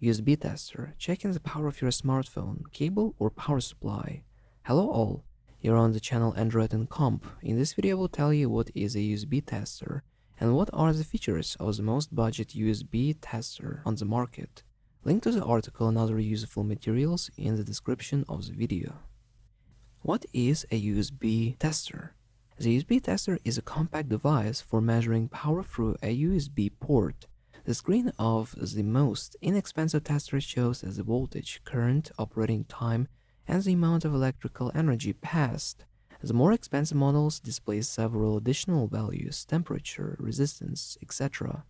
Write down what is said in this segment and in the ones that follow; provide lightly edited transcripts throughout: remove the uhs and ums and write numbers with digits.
USB tester, checking the power of your smartphone, cable or power supply. Hello all, you're on the channel Androidncomp. In this video I will tell you what is a USB tester and what are the features of the most budget USB tester on the market. Link to the article and other useful materials in the description of the video. What is a USB tester? The USB tester is a compact device for measuring power through a USB port. The screen of the most inexpensive tester shows the voltage, current, operating time, and the amount of electrical energy passed. The more expensive models display several additional values, temperature, resistance, etc.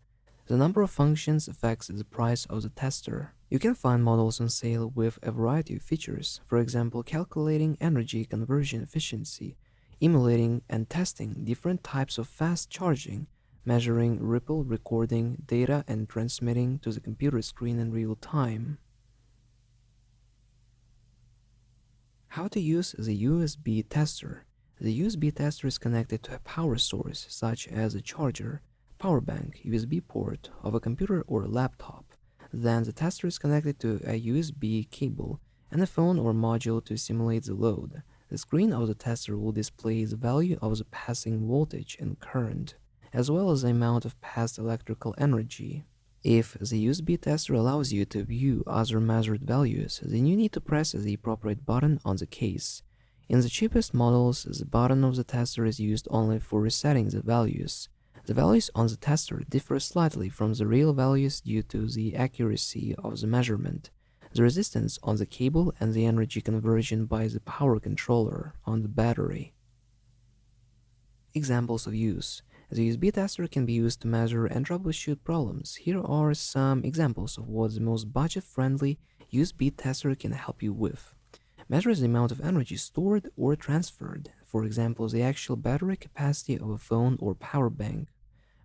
The number of functions affects the price of the tester. You can find models on sale with a variety of features, for example, calculating energy conversion efficiency, emulating and testing different types of fast charging, measuring ripple, recording data and transmitting to the computer screen in real time. How to use the USB tester. The USB tester is connected to a power source such as a charger, power bank, USB port of a computer or a laptop. Then the tester is connected to a USB cable and a phone or module to simulate the load. The screen of the tester will display the value of the passing voltage and current, as well as the amount of passed electrical energy. If the USB tester allows you to view other measured values, then you need to press the appropriate button on the case. In the cheapest models, the button of the tester is used only for resetting the values. The values on the tester differ slightly from the real values due to the accuracy of the measurement, the resistance on the cable, and the energy conversion by the power controller on the battery. Examples of use. The USB tester can be used to measure and troubleshoot problems. Here are some examples of what the most budget-friendly USB tester can help you with. Measures the amount of energy stored or transferred, for example, the actual battery capacity of a phone or power bank.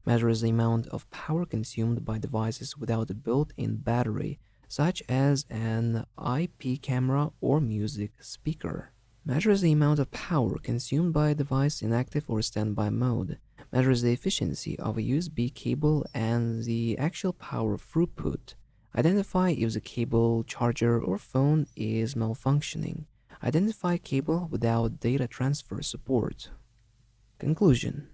Measures the amount of power consumed by devices without a built-in battery, such as an IP camera or music speaker. Measures the amount of power consumed by a device in active or standby mode. Measures the efficiency of a USB cable and the actual power throughput. Identify if the cable, charger, or phone is malfunctioning. Identify cable without data transfer support. Conclusion.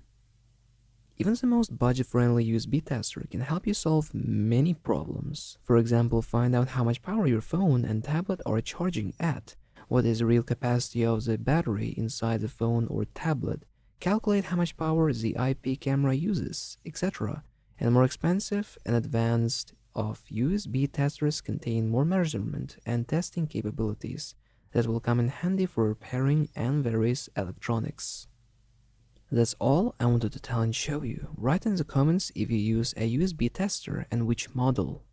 Even the most budget-friendly USB tester can help you solve many problems. For example, find out how much power your phone and tablet are charging at, what is the real capacity of the battery inside the phone or tablet, calculate how much power the IP camera uses, etc. And more expensive and advanced of USB testers contain more measurement and testing capabilities that will come in handy for repairing and various electronics. That's all I wanted to tell and show you. Write in the comments if you use a USB tester and which model.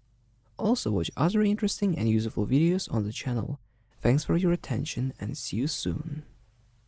Also watch other interesting and useful videos on the channel. Thanks for your attention and see you soon.